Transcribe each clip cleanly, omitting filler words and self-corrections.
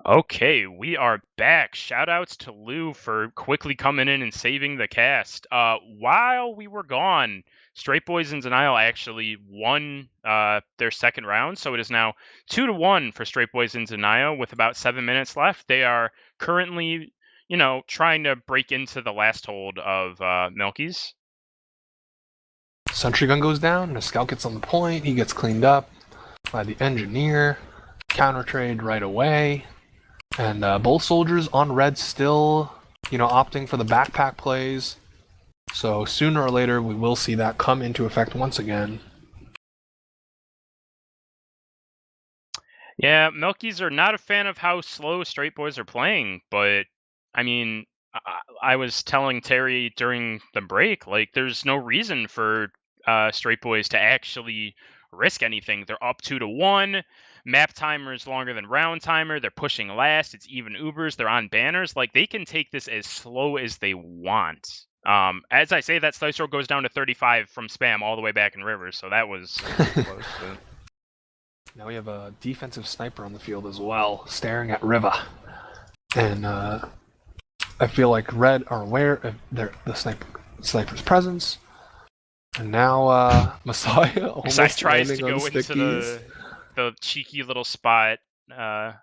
Okay, we are back. Shoutouts to Lou for quickly coming in and saving the cast. While we were gone, Straight Boys in Denial actually won their second round, so it is now 2-1 for Straight Boys in Denial with about 7 minutes left. They are currently, trying to break into the last hold of Milkies. Sentry gun goes down, and a scout gets on the point. He gets cleaned up by the engineer. Counter trade right away. And both soldiers on red still, opting for the backpack plays. So sooner or later, we will see that come into effect once again. Yeah, Milkies are not a fan of how slow Straight Boys are playing, but I mean, I was telling Terry during the break, like, there's no reason for Straight Boys to actually risk anything. They're up 2-1. Map timer is longer than round timer. They're pushing last. It's even Ubers. They're on banners. Like, they can take this as slow as they want. As I say, that slice roll goes down to 35 from spam all the way back in Rivers, so that was close. But... Now we have a defensive sniper on the field as well, staring at Riva. And I feel like Red are aware of the sniper's presence. And now Messiah almost Messiah tries to landing go on into stickies. the cheeky little spot. I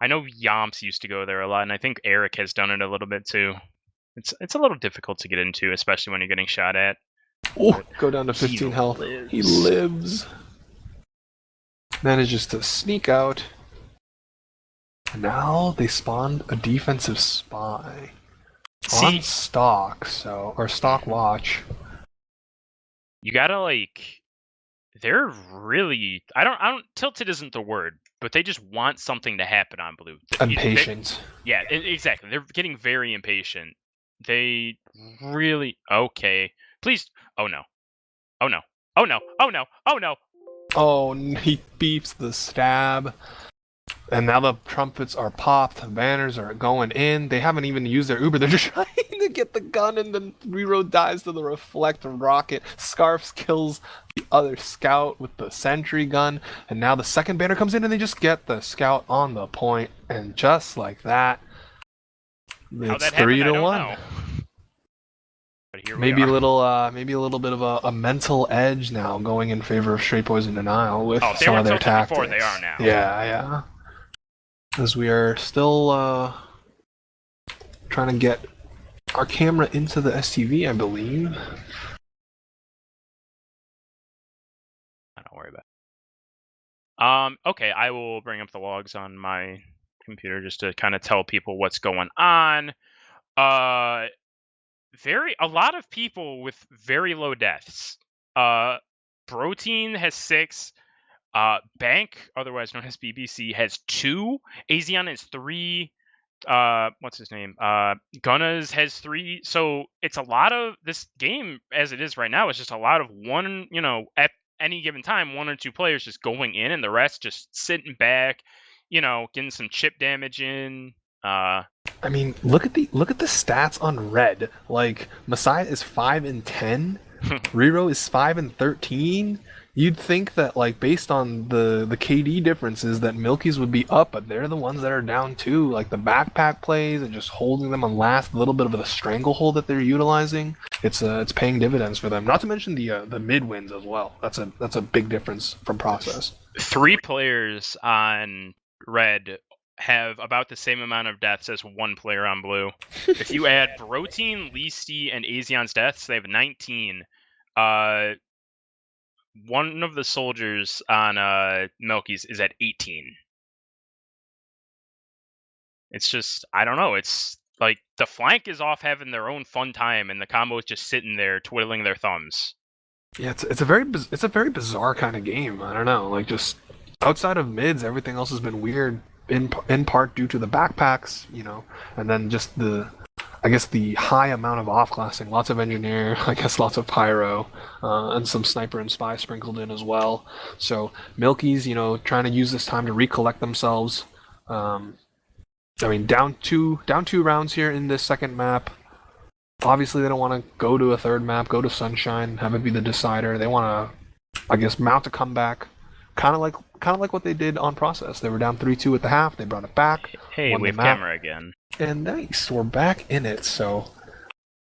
know Yomps used to go there a lot, and I think Eric has done it a little bit too. It's a little difficult to get into, especially when you're getting shot at. Oh, go down to 15 health. He lives. Manages to sneak out. Now they spawned a defensive spy on stock, or stock watch. You gotta they're really tilted isn't the word, but they just want something to happen on blue. Impatient. Yeah, exactly. They're getting very impatient. They really okay. Please. Oh no. Oh no. Oh no. Oh no. Oh no. Oh, he beeps the stab. And now the trumpets are popped, the banners are going in. They haven't even used their Uber. They're just trying to get the gun, and then Reroad dies to the reflect rocket. Scarfs kills the other scout with the sentry gun. And now the second banner comes in, and they just get the scout on the point. And just like that, it's 3-1. Maybe a little bit of a mental edge now going in favor of Straight Boys in Denial with some of their tactics. Before, they are now. Yeah. As we are still trying to get our camera into the STV, I believe. Don't worry about it. Okay, I will bring up the logs on my computer just to kind of tell people what's going on. A lot of people with very low deaths. Protein has 6. Bank, otherwise known as BBC, has 2. Azion has 3. What's his name? Gunnas has 3. So it's a lot of this game as it is right now. It's just a lot of one, at any given time, 1 or 2 players just going in, and the rest just sitting back, getting some chip damage in. I mean, look at the stats on Red. Like, Messiah is 5-10. Rero is 5-13. You'd think that, based on the KD differences, that Milkies would be up, but they're the ones that are down too. Like, the backpack plays and just holding them on last, a little bit of the stranglehold that they're utilizing. It's paying dividends for them. Not to mention the mid wins as well. That's a big difference from process. 3 players on Red have about the same amount of deaths as 1 player on blue. If you add Protein, Leasty, and Azion's deaths, they have 19. One of the soldiers on Milkies is at 18. It's just, I don't know. It's like the flank is off having their own fun time, and the combo is just sitting there twiddling their thumbs. Yeah, it's a very bizarre kind of game. I don't know. Like, just outside of mids, everything else has been weird. In part due to the backpacks, and then just the high amount of off-classing, lots of engineer, lots of pyro, and some sniper and spy sprinkled in as well. So Milkies, trying to use this time to recollect themselves. Down two rounds here in this second map. Obviously, they don't want to go to a third map, go to Sunshine, have it be the decider. They want to, mount a comeback kind of like what they did on Process. They were down 3-2 at the half. They brought it back, Hey, won the wave map, camera again. and nice. We're back in it. So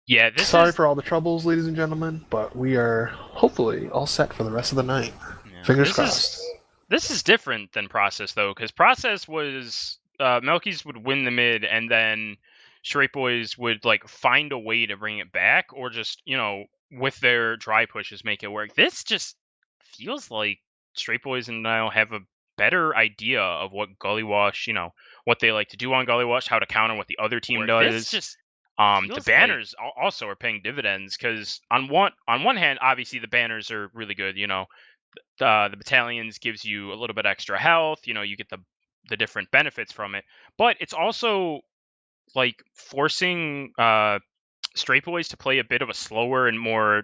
Yeah, this sorry is for all the troubles, ladies and gentlemen, but we are hopefully all set for the rest of the night. yeah, Fingers crossed. This is different than Process though, because Process was Melkies would win the mid, and then Straight Boys would like find a way to bring it back, or just with their dry pushes make it work. This just feels like Straight Boys and Nile have a better idea of what Gully Wash, what they like to do on Gully Wash, how to counter what the other team does. This just the banners also are paying dividends, because on one hand, obviously the banners are really good. The battalions gives you a little bit extra health. You get the different benefits from it, but it's also like forcing Straight Boys to play a bit of a slower and more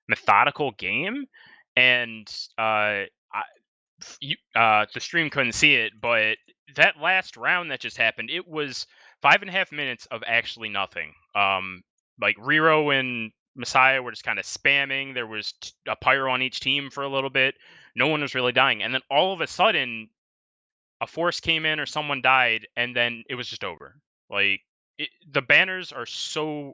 methodical game. And the stream couldn't see it, but that last round that just happened, it was 5.5 minutes of actually nothing. Like Riro and Messiah were just kind of spamming. There was a pyro on each team for a little bit. No one was really dying, and then all of a sudden, a force came in or someone died, and then it was just over. Like the banners are so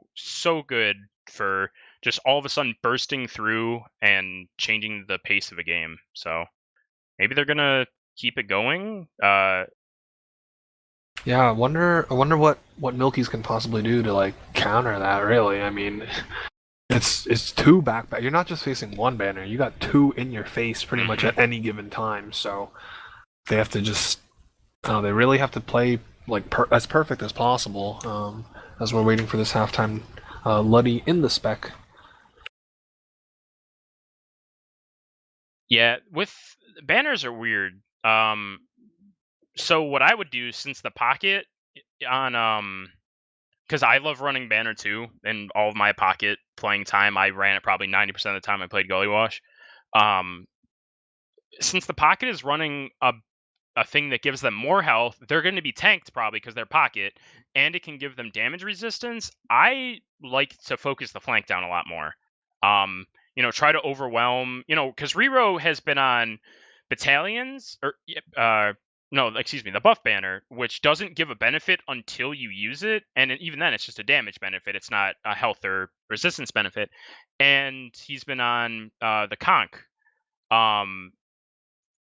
good for just all of a sudden bursting through and changing the pace of a game. So maybe they're gonna keep it going. Yeah, I wonder what Milkies can possibly do to like counter that. Really, I mean, it's two backpack. You're not just facing one banner. You got two in your face pretty much at any given time. So they have to just, they really have to play like as perfect as possible. As we're waiting for this halftime, Luddy in the spec. Yeah, with banners are weird. So what I would do, since the pocket on because I love running banner too, and all of my pocket playing time, I ran it probably 90% of the time I played Gully Wash. Since the pocket is running a thing that gives them more health, they're going to be tanked probably because they're pocket, and it can give them damage resistance. I like to focus the flank down a lot more. Try to overwhelm, because Riro has been on battalions, or no, excuse me, the buff banner, which doesn't give a benefit until you use it, and even then, it's just a damage benefit. It's not a health or resistance benefit. And he's been on the conch,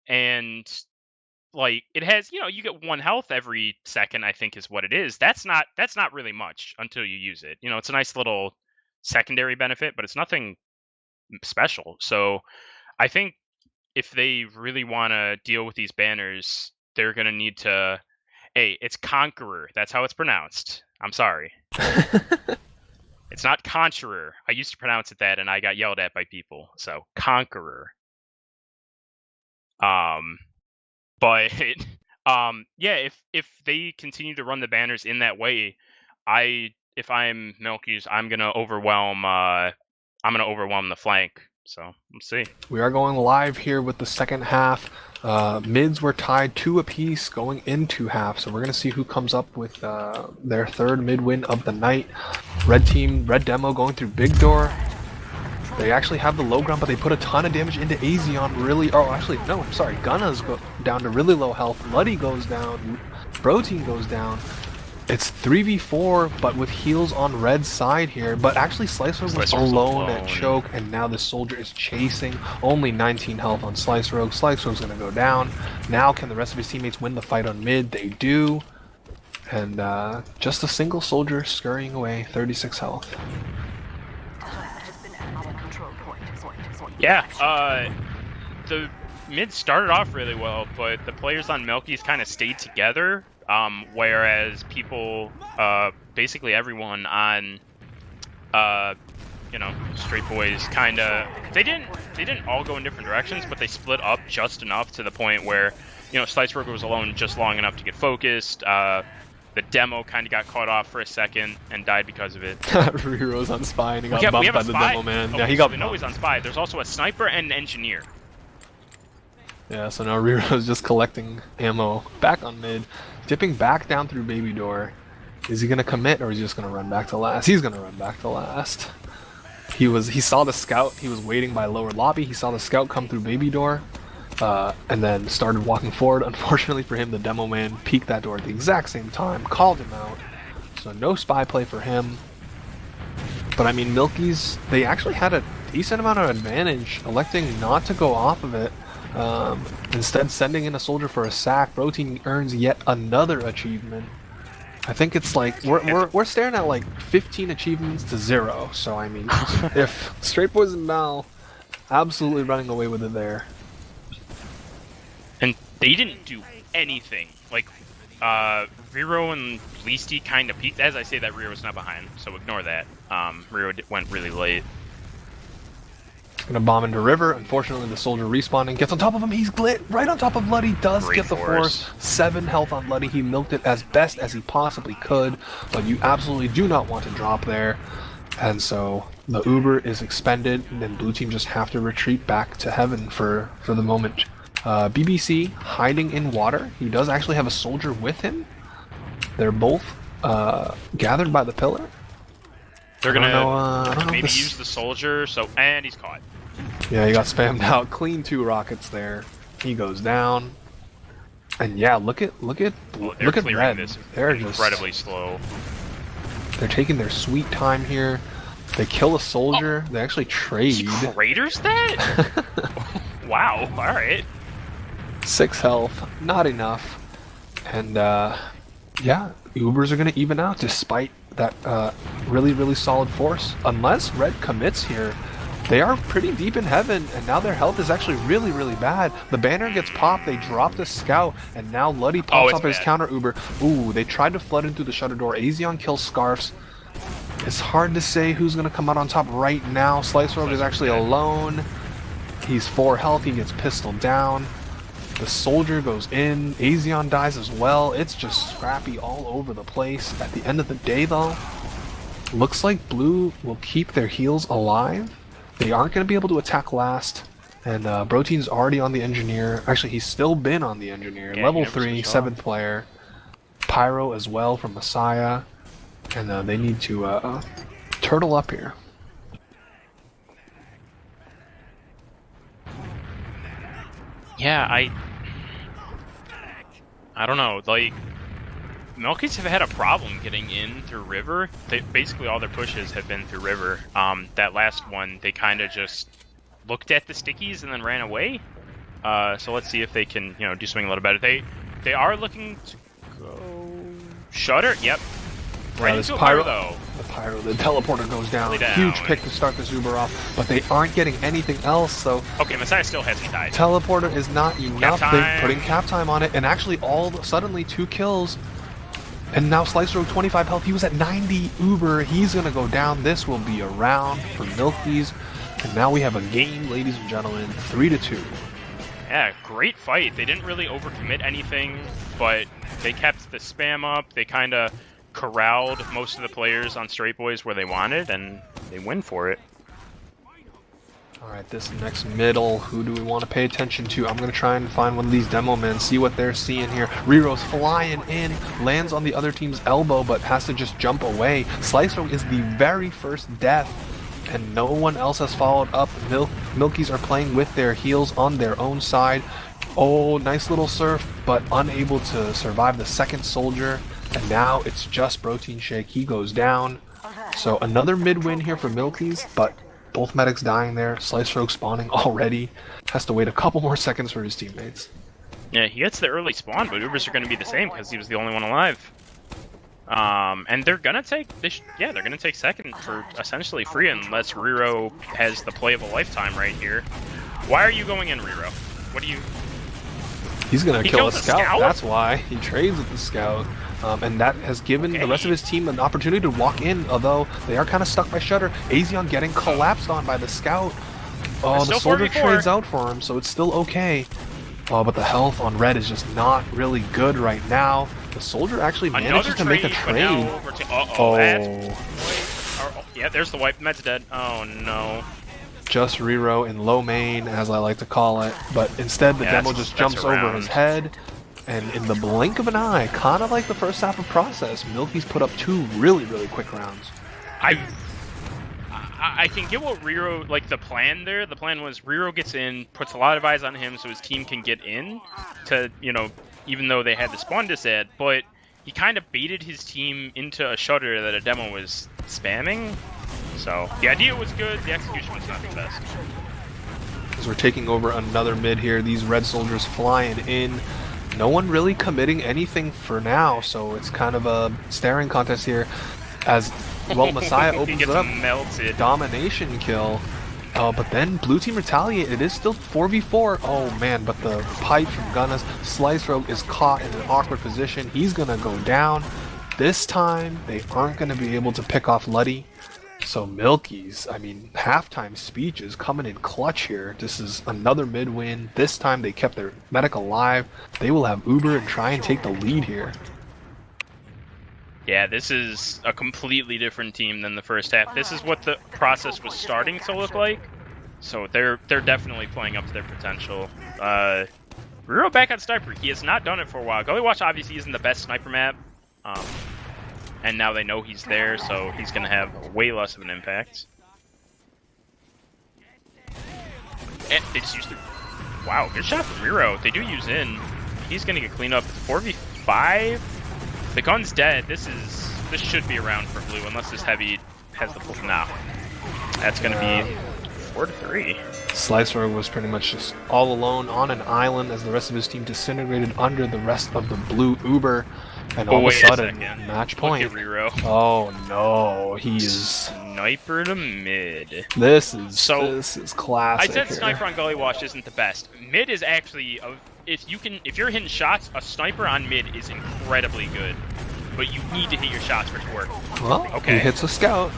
and like it has, you get 1 health every second, I think is what it is. That's not really much until you use it. It's a nice little secondary benefit, but it's nothing special. So I think if they really want to deal with these banners, they're going to need to, hey, it's Conqueror, that's how it's pronounced. I'm sorry. It's not Conqueror. I used to pronounce it that and I got yelled at by people. So Conqueror. But yeah, if they continue to run the banners in that way, if I'm Milkies, I'm gonna overwhelm the flank. So let's see. We are going live here with the second half. Mids were tied 2 apiece going into half, so we're going to see who comes up with their third mid win of the night. Red team, red demo going through big door. They actually have the low ground, but they put a ton of damage into AZ on really... Oh, actually, no, I'm sorry. Gunna's go down to really low health. Luddy goes down. Protein goes down. It's 3v4, but with heals on red side here. But actually, Slicer was alone at choke, and now the soldier is chasing. Only 19 health on Slice Rogue. Slice Rogue's gonna go down. Now, can the rest of his teammates win the fight on mid? They do. And just a single soldier scurrying away, 36 health. Yeah, the mid started off really well, but the players on Milky's kind of stayed together. Whereas people, basically everyone on, Straight Boys they didn't all go in different directions, but they split up just enough to the point where, Slice Rogue was alone just long enough to get focused. The demo kind of got caught off for a second and died because of it. Riro's on spy and he got bumped by the demo, man. Oh, yeah, he got bumped. No, he's on spy. There's also a sniper and an engineer. Yeah, so now Riro's just collecting ammo back on mid. Dipping back down through baby door. Is he gonna commit or is he just gonna run back to last? He's gonna run back to last. He saw the scout, he was waiting by lower lobby, he saw the scout come through baby door. and then started walking forward. Unfortunately for him, the demo man peeked that door at the exact same time, called him out. So no spy play for him. But I mean, Milkies, they actually had a decent amount of advantage, electing not to go off of it. Instead, sending in a soldier for a sack. Bro Team earns yet another achievement. I think it's like we're staring at like 15 achievements to 0. So I mean, if Straight Boys and Mal absolutely running away with it there. And they didn't do anything. Like, Riro and Leasty kind of peeked. As I say that, Riro's not behind, so ignore that. Riro went really late. Gonna bomb into River. Unfortunately, the soldier respawning gets on top of him. He's glit right on top of Luddy. Does Great get the force. 7 health on Luddy. He milked it as best as he possibly could, but you absolutely do not want to drop there. And so the Uber is expended, and then Blue Team just have to retreat back to heaven for the moment. BBC hiding in water. He does actually have a soldier with him. They're both gathered by the pillar. They're gonna maybe use the soldier. So, and he's caught. Yeah, he got spammed out. Clean 2 rockets there. He goes down. And yeah, look at Red. This They're incredibly slow. They're taking their sweet time here. They kill a soldier. They actually trade. He craters that? Wow. All right. 6 health, not enough. And yeah, Ubers are gonna even out despite that really solid force. Unless Red commits here, they are pretty deep in heaven, and now their health is actually really bad. The banner gets popped, they drop the scout, and now Luddy pops up his counter Uber. Ooh, they tried to flood in through the shutter door. Azeon kills Scarfs. It's hard to say who's gonna come out on top right now. Slice Rogue is actually alone. He's 4 health, he gets pistoled down. The soldier goes in, Azeon dies as well. It's just scrappy all over the place. At the end of the day though, looks like Blue will keep their heals alive. They aren't going to be able to attack last. And Brotein's already on the engineer. Actually, he's still been on the engineer. Yeah, Level 3, 7th player. Pyro as well from Messiah. And they need to turtle up here. Yeah, I don't know. Like, Milkies have had a problem getting in through River. Basically, all their pushes have been through River. That last one, they kind of just looked at the stickies and then ran away. So let's see if they can, do something a little better. They are looking to go Shutter. Yep. Right into Pyro though. The teleporter goes down. Huge pick to start this Uber off, but they aren't getting anything else, so... Okay, Messiah still hasn't died. Teleporter is not enough. They're putting cap time on it, and actually suddenly 2 kills. And now Slice Rogue 25 health. He was at 90 Uber. He's gonna go down. This will be a round for Milkies. And now we have a game, ladies and gentlemen, 3-2. Yeah, great fight. They didn't really overcommit anything, but they kept the spam up. They kind of corralled most of the players on Straight Boys where they wanted, and they win for it. Alright, this next middle, who do we want to pay attention to? I'm going to try and find one of these demo men, see what they're seeing here. Riro's flying in, lands on the other team's elbow, but has to just jump away. Slice Rogue is the very first death, and no one else has followed up. Milkies are playing with their heals on their own side. Oh, nice little surf, but unable to survive the second soldier. And now it's just Protein Shake. He goes down. So another mid win here for Milkies, but both medics dying there. Slice Rogue spawning already. Has to wait a couple more seconds for his teammates. Yeah, he gets the early spawn, but Ubers are going to be the same because he was the only one alive. And they're gonna take they're gonna take second for essentially free unless Riro has the play of a lifetime right here. Why are you going in, Riro? What do you? He's gonna kill a scout. That's why he trades with the scout. And that has given the rest of his team an opportunity to walk in, although they are kind of stuck by Shutter. Azeon getting collapsed on by the scout. Oh, the soldier trades out for him, so it's still okay. Oh, but the health on Red is just not really good right now. The soldier actually manages to make a trade. Yeah, there's the wipe. Med's dead. Oh no. Just Riro in low main, as I like to call it. But instead, the demo just jumps over his head. And in the blink of an eye, kind of like the first half of Process, Milky's put up 2 really quick rounds. I can get what Riro, like the plan there. The plan was Riro gets in, puts a lot of eyes on him so his team can get in to, even though they had the spawn disad, but he kind of baited his team into a shutter that a demo was spamming. So the idea was good, the execution was not the best. As we're taking over another mid here, these red soldiers flying in. No one really committing anything for now, so it's kind of a staring contest here. As well, Messiah opens it up. Melted. Domination kill. But then blue team retaliate. It is still 4v4. Oh man, but the pipe from Gunna's Slice Rogue is caught in an awkward position. He's gonna go down. This time, they aren't gonna be able to pick off Luddy. So MILKIES, I mean, halftime speech is coming in clutch here. This is another mid win. This time they kept their medic alive. They will have Uber and try and take the lead here. Yeah, this is a completely different team than the first half. This is what the process was starting to look like. So they're definitely playing up to their potential. Riro back on Sniper. He has not done it for a while. Gully Watch obviously isn't the best sniper map. And now they know he's there, so he's going to have way less of an impact. And they just used it. Wow, good shot from Riro. They do use in. He's going to get cleaned up. It's 4v5. The gun's dead. This should be around for blue, unless this heavy has the pull. Nah. That's going to be 4-3. Slice Rogue was pretty much just all alone on an island as the rest of his team disintegrated under the rest of the blue Uber. And all of a sudden, match point. Look at Riro. Oh no, he is sniper to mid. This is classic. I said here. sniper on Gully Watch isn't the best. Mid is actually if you're hitting shots, a sniper on mid is incredibly good. But you need to hit your shots for it to work. Well, okay. He hits a scout.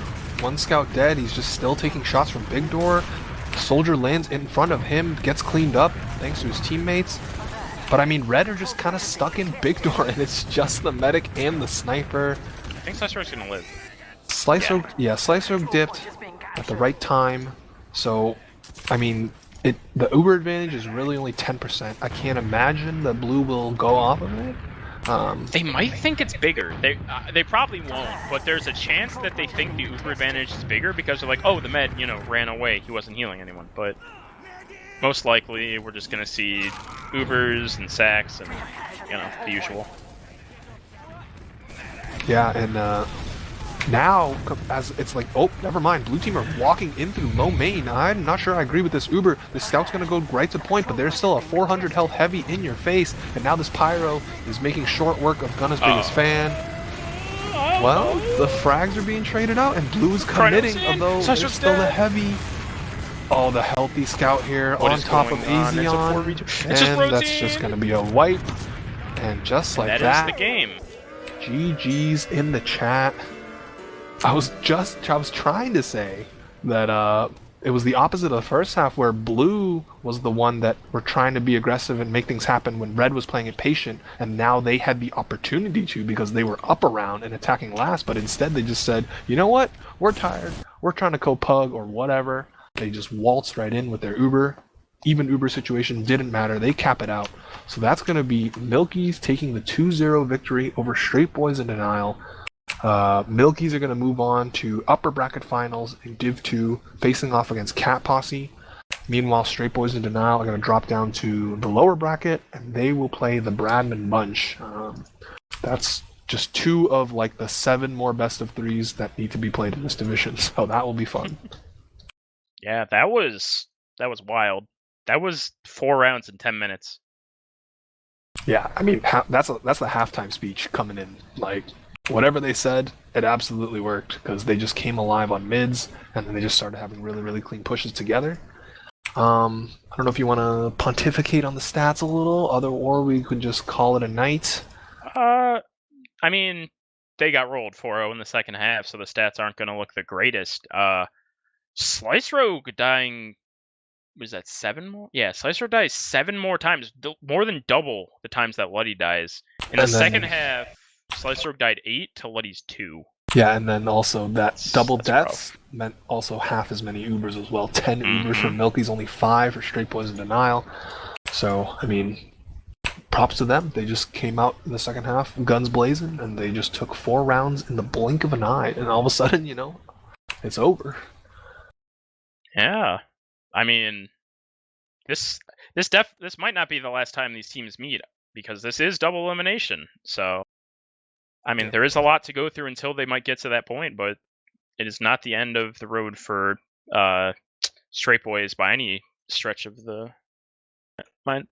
One scout dead. He's just still taking shots from Big Door. Soldier lands in front of him, gets cleaned up thanks to his teammates. But I mean, red are just kind of stuck in Big Door, and it's just the medic and the sniper. I think Slice Rogue's gonna live. Slice Rogue dipped at the right time. So, I mean, the Uber advantage is really only 10%. I can't imagine the blue will go off of it. They might think it's bigger. They probably won't, but there's a chance that they think the Uber advantage is bigger because they're like, oh, the med, ran away. He wasn't healing anyone. But most likely, we're just gonna see Ubers and sacks and the usual. Yeah, and now as it's like, oh, never mind. Blue team are walking in through low main. I'm not sure I agree with this Uber. The scout's gonna go right to point, but there's still a 400 health heavy in your face, and now this Pyro is making short work of Gunna's biggest fan. Well, the frags are being traded out, and blue is committing, although there's still the heavy. Oh, the healthy scout here on top of Azeon, and that's just gonna be a wipe. And just like that, that is the game. GG's in the chat. I was trying to say that it was the opposite of the first half, where blue was the one that were trying to be aggressive and make things happen when red was playing it patient, and now they had the opportunity to because they were up around and attacking last, but instead they just said, you know what, we're tired, we're trying to go pug or whatever. They just waltzed right in with their Uber. Even Uber situation didn't matter, they cap it out. So that's going to be MILKIES taking the 2-0 victory over Straight Boys in Denial. MILKIES are going to move on to upper bracket finals in Div-2, facing off against Cat Posse. Meanwhile, Straight Boys in Denial are going to drop down to the lower bracket, and they will play the Bradman Bunch. That's just 2 of like the 7 more best of 3s that need to be played in this division, so that will be fun. Yeah, that was wild. That was 4 rounds in 10 minutes. Yeah, I mean, that's the halftime speech coming in. Like, whatever they said, it absolutely worked, because they just came alive on mids, and then they just started having really, really clean pushes together. I don't know if you want to pontificate on the stats a little, or we could just call it a night. I mean, they got rolled 4-0 in the second half, so the stats aren't going to look the greatest. Slice Rogue dying, was that 7 more? Yeah, Slice Rogue dies 7 more times, more than double the times that Luddy dies. In the second half, Slice Rogue died 8 to Luddy's 2. Yeah, and then also that double deaths meant also half as many Ubers as well. 10 Ubers for MILKIES, only 5 for Straight Boys in Denial. So, I mean, props to them. They just came out in the second half, guns blazing, and they just took 4 rounds in the blink of an eye. And all of a sudden, it's over. Yeah. I mean, this this might not be the last time these teams meet because this is double elimination. So, I mean, Yeah. there is a lot to go through until they might get to that point, but it is not the end of the road for uh, Straight Boys by any stretch of the mind.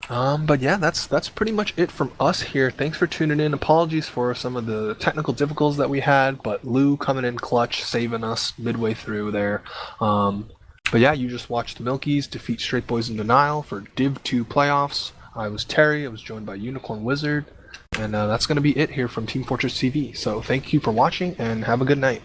But yeah, that's pretty much it from us here. Thanks for tuning in. Apologies for some of the technical difficulties that we had, but Lou coming in clutch, saving us midway through there. But yeah, you just watched the Milkies defeat Straight Boys in Denial for Div-2 playoffs. I was Terry. I was joined by Unicorn Wizard, and that's going to be it here from Team Fortress TV. So thank you for watching, and have a good night.